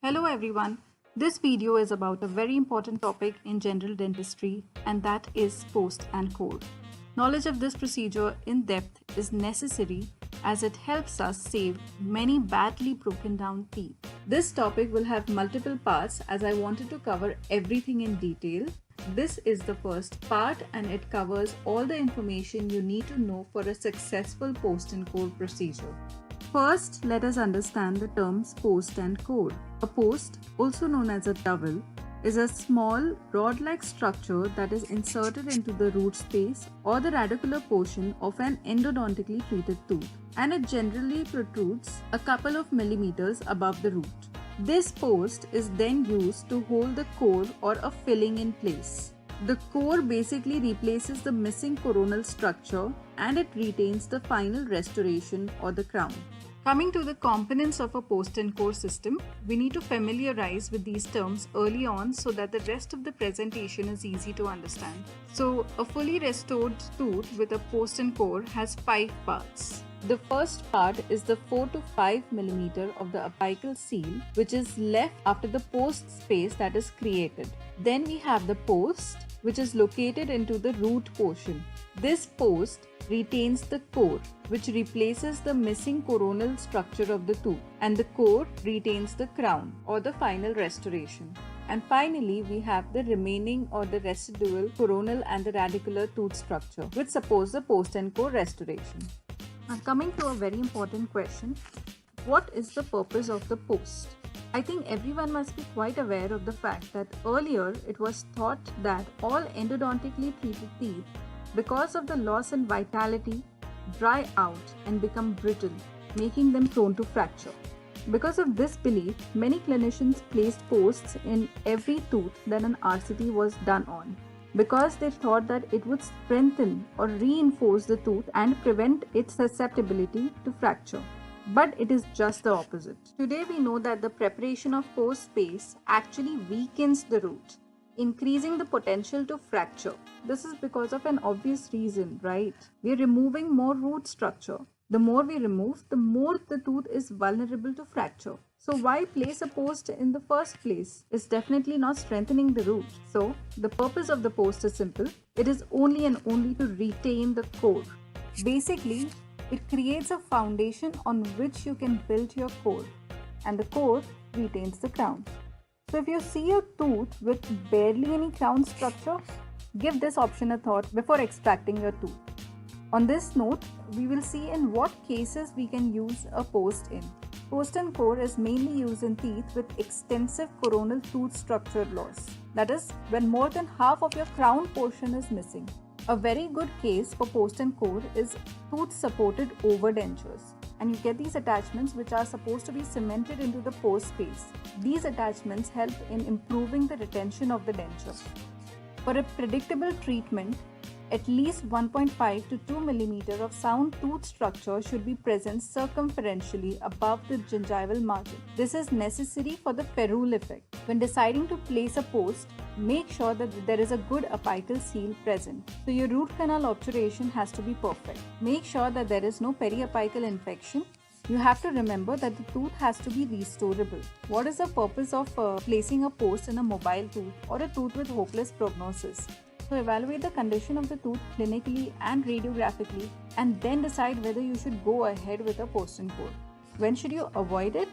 Hello everyone. This video is about a very important topic in general dentistry, and that is post and core. Knowledge of this procedure in depth is necessary as it helps us save many badly broken down teeth. This topic will have multiple parts as I wanted to cover everything in detail. This is the first part and it covers all the information you need to know for a successful post and core procedure. First, let us understand the terms post and core. A post, also known as a dowel, is a small, rod-like structure that is inserted into the root space or the radicular portion of an endodontically treated tooth, and it generally protrudes a couple of millimeters above the root. This post is then used to hold the core or a filling in place. The core basically replaces the missing coronal structure and it retains the final restoration or the crown. Coming to the components of a post and core system, we need to familiarize with these terms early on so that the rest of the presentation is easy to understand. So, a fully restored tooth with a post and core has 5 parts. The first part is the 4 to 5 millimeter of the apical seal, which is left after the post space that is created. Then we have the post, which is located into the root portion. This post retains the core, which replaces the missing coronal structure of the tooth, and the core retains the crown or the final restoration. And finally, we have the remaining or the residual coronal and the radicular tooth structure, which supports the post and core restoration. Now, coming to a very important question, what is the purpose of the post? I think everyone must be quite aware of the fact that earlier it was thought that all endodontically treated teeth, because of the loss in vitality, dry out and become brittle, making them prone to fracture. Because of this belief, many clinicians placed posts in every tooth that an RCT was done on, because they thought that it would strengthen or reinforce the tooth and prevent its susceptibility to fracture. But it is just the opposite. Today we know that the preparation of post space actually weakens the root, increasing the potential to fracture. This is because of an obvious reason, right? We are removing more root structure. The more we remove, the more the tooth is vulnerable to fracture. So why place a post in the first place? It's definitely not strengthening the root. So the purpose of the post is simple. It is only and only to retain the core. Basically, it creates a foundation on which you can build your core, and the core retains the crown. So if you see a tooth with barely any crown structure, give this option a thought before extracting your tooth. On this note, we will see in what cases we can use a post in. Post and core is mainly used in teeth with extensive coronal tooth structure loss. That is, when more than half of your crown portion is missing. A very good case for post and core is tooth-supported overdentures, and you get these attachments which are supposed to be cemented into the post space. These attachments help in improving the retention of the denture. For a predictable treatment, at least 1.5 to 2 mm of sound tooth structure should be present circumferentially above the gingival margin. This is necessary for the ferrule effect. When deciding to place a post, make sure that there is a good apical seal present. So your root canal obturation has to be perfect. Make sure that there is no periapical infection. You have to remember that the tooth has to be restorable. What is the purpose of placing a post in a mobile tooth or a tooth with hopeless prognosis? So evaluate the condition of the tooth clinically and radiographically and then decide whether you should go ahead with a post and core. When should you avoid it?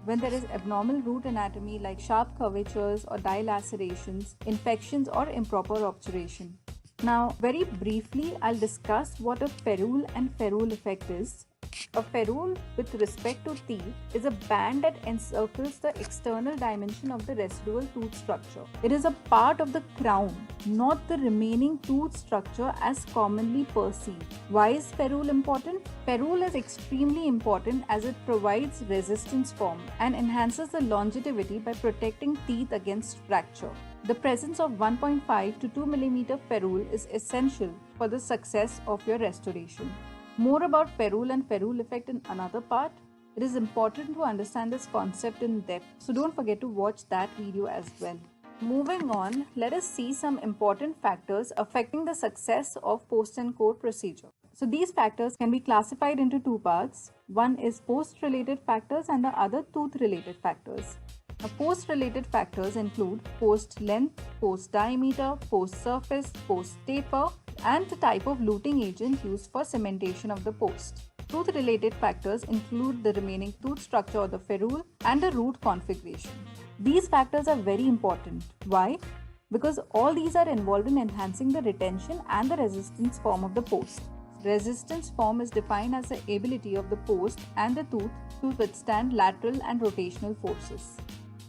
When there is abnormal root anatomy like sharp curvatures or dilacerations, infections or improper obturation. Now, very briefly, I'll discuss what a ferrule and ferrule effect is. A ferrule with respect to teeth is a band that encircles the external dimension of the residual tooth structure. It is a part of the crown, not the remaining tooth structure as commonly perceived. Why is ferrule important? Ferrule is extremely important as it provides resistance form and enhances the longevity by protecting teeth against fracture. The presence of 1.5 to 2 mm ferrule is essential for the success of your restoration. More about ferrule and ferrule effect in another part. It is important to understand this concept in depth, so don't forget to watch that video as well. Moving on, let us see some important factors affecting the success of post and core procedure. So these factors can be classified into two parts. One is post-related factors and the other tooth-related factors. Now, post-related factors include post length, post diameter, post surface, post taper, and the type of luting agent used for cementation of the post. Tooth-related factors include the remaining tooth structure of the ferrule and the root configuration. These factors are very important. Why? Because all these are involved in enhancing the retention and the resistance form of the post. Resistance form is defined as the ability of the post and the tooth to withstand lateral and rotational forces.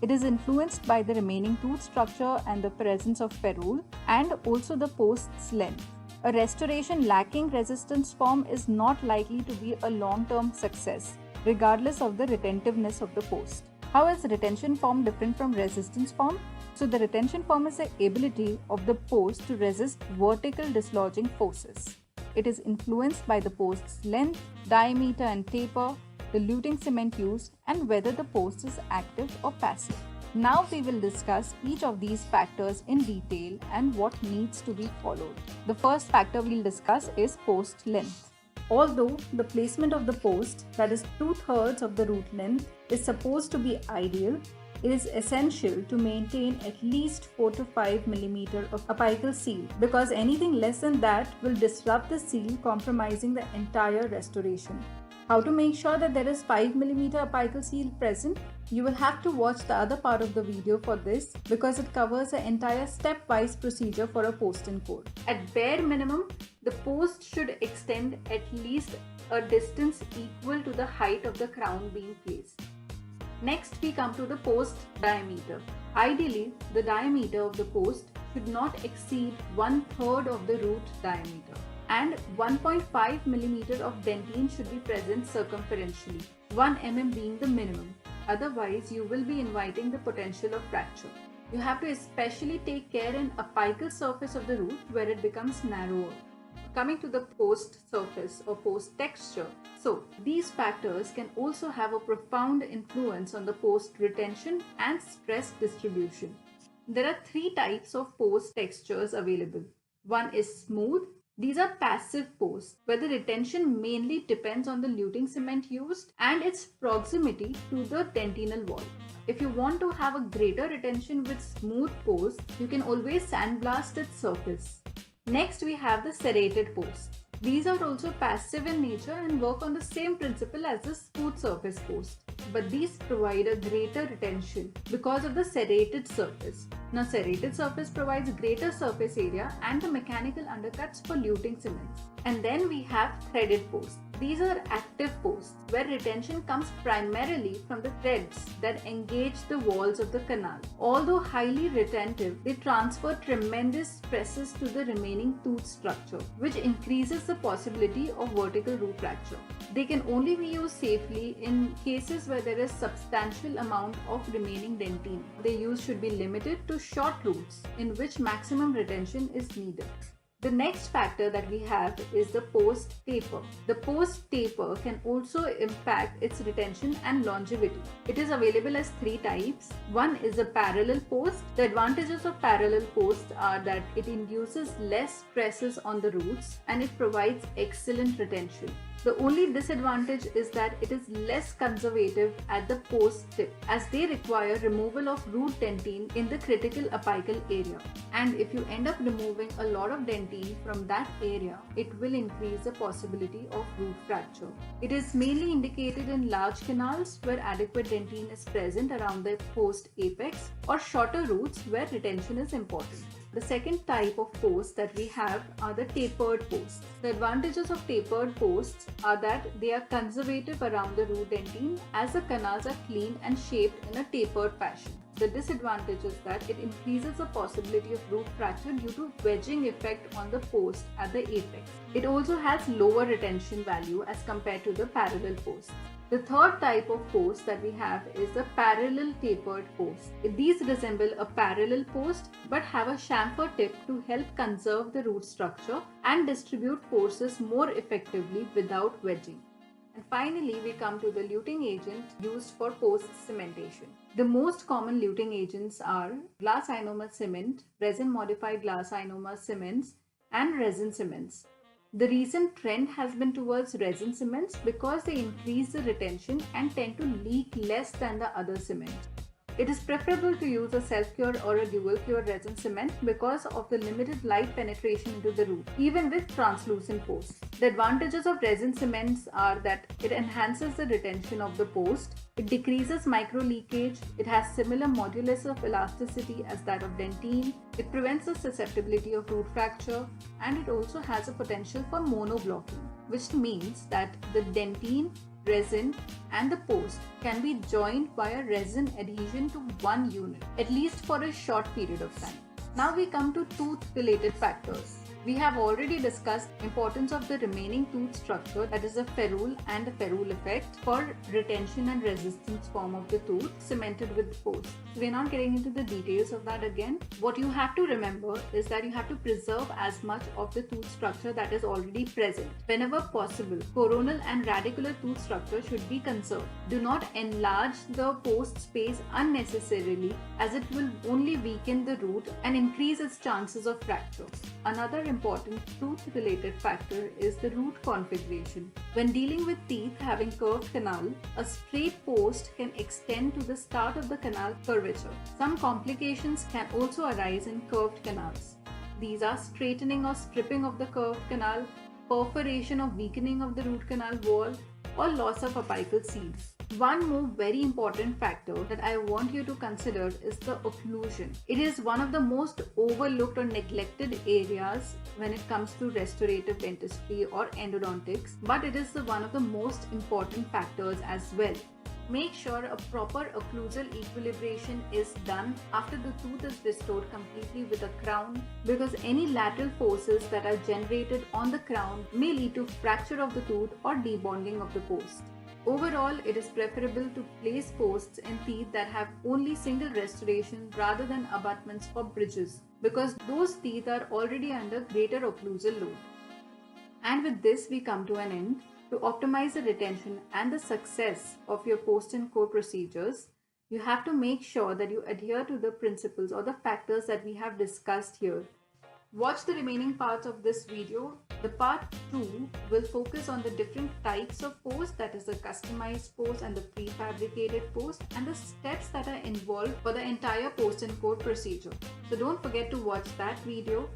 It is influenced by the remaining tooth structure and the presence of ferrule and also the post's length. A restoration lacking resistance form is not likely to be a long-term success, regardless of the retentiveness of the post. How is retention form different from resistance form? So the retention form is the ability of the post to resist vertical dislodging forces. It is influenced by the post's length, diameter and taper, the luting cement used, and whether the post is active or passive. Now we will discuss each of these factors in detail and what needs to be followed. The first factor we'll discuss is post length. Although the placement of the post, that is 2/3 of the root length, is supposed to be ideal, it is essential to maintain at least 4 to 5 mm of apical seal, because anything less than that will disrupt the seal, compromising the entire restoration. How to make sure that there is 5 mm apical seal present? You will have to watch the other part of the video for this, because it covers the entire stepwise procedure for a post and core. At bare minimum, the post should extend at least a distance equal to the height of the crown being placed. Next, we come to the post diameter. Ideally, the diameter of the post should not exceed 1/3 of the root diameter, and 1.5 mm of dentine should be present circumferentially, 1 mm being the minimum. Otherwise, you will be inviting the potential of fracture. You have to especially take care in apical surface of the root where it becomes narrower. Coming to the post surface or post texture. So, these factors can also have a profound influence on the post retention and stress distribution. There are 3 types of post textures available. One is smooth. These are passive posts where the retention mainly depends on the luting cement used and its proximity to the dentinal wall. If you want to have a greater retention with smooth posts, you can always sandblast its surface. Next, we have the serrated posts. These are also passive in nature and work on the same principle as the smooth surface post, but these provide a greater retention because of the serrated surface. Now, serrated surface provides greater surface area and the mechanical undercuts for luting cements. And then we have threaded posts. These are active posts where retention comes primarily from the threads that engage the walls of the canal. Although highly retentive, they transfer tremendous stresses to the remaining tooth structure, which increases the possibility of vertical root fracture. They can only be used safely in cases where there is substantial amount of remaining dentine. Their use should be limited to short roots in which maximum retention is needed. The next factor that we have is the post taper. The post taper can also impact its retention and longevity. It is available as 3 types. One is a parallel post. The advantages of parallel posts are that it induces less stresses on the roots and it provides excellent retention. The only disadvantage is that it is less conservative at the post tip, as they require removal of root dentine in the critical apical area. And if you end up removing a lot of dentine from that area, it will increase the possibility of root fracture. It is mainly indicated in large canals where adequate dentine is present around the post apex, or shorter roots where retention is important. The second type of posts that we have are the tapered posts. The advantages of tapered posts are that they are conservative around the root dentine, as the canals are clean and shaped in a tapered fashion. The disadvantage is that it increases the possibility of root fracture due to wedging effect on the post at the apex. It also has lower retention value as compared to the parallel post. The third type of post that we have is the parallel tapered post. These resemble a parallel post but have a chamfer tip to help conserve the root structure and distribute forces more effectively without wedging. And finally, we come to the luting agent used for post cementation. The most common luting agents are glass ionomer cement, resin modified glass ionomer cements, and resin cements. The recent trend has been towards resin cements because they increase the retention and tend to leak less than the other cement. It is preferable to use a self-cure or a dual-cure resin cement because of the limited light penetration into the root, even with translucent posts. The advantages of resin cements are that it enhances the retention of the post, it decreases micro leakage, it has similar modulus of elasticity as that of dentine, it prevents the susceptibility of root fracture, and it also has a potential for monoblocking, which means that the dentine, resin and the post can be joined by a resin adhesion to one unit, at least for a short period of time. Now we come to tooth related factors. We have already discussed importance of the remaining tooth structure, that is the ferrule and the ferrule effect for retention and resistance form of the tooth cemented with the post. We're not getting into the details of that again. What you have to remember is that you have to preserve as much of the tooth structure that is already present. Whenever possible, coronal and radicular tooth structure should be conserved. Do not enlarge the post space unnecessarily, as it will only weaken the root and increase its chances of fracture. Another important tooth-related factor is the root configuration. When dealing with teeth having curved canal, a straight post can extend to the start of the canal curvature. Some complications can also arise in curved canals. These are straightening or stripping of the curved canal, perforation or weakening of the root canal wall, or loss of apical seeds. One more very important factor that I want you to consider is the occlusion. It is one of the most overlooked or neglected areas when it comes to restorative dentistry or endodontics, but it is one of the most important factors as well. Make sure a proper occlusal equilibration is done after the tooth is restored completely with a crown, because any lateral forces that are generated on the crown may lead to fracture of the tooth or debonding of the post. Overall, it is preferable to place posts in teeth that have only single restoration rather than abutments or bridges, because those teeth are already under greater occlusal load. And with this, we come to an end. To optimize the retention and the success of your post and core procedures, you have to make sure that you adhere to the principles or the factors that we have discussed here. Watch the remaining parts of this video. The part 2 will focus on the different types of post, that is the customized post and the prefabricated post, and the steps that are involved for the entire post and core procedure. So don't forget to watch that video.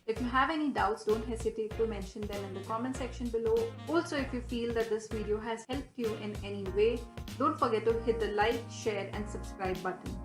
If you have any doubts, don't hesitate to mention them in the comment section below. Also, if you feel that this video has helped you in any way, don't forget to hit the like, share and subscribe button.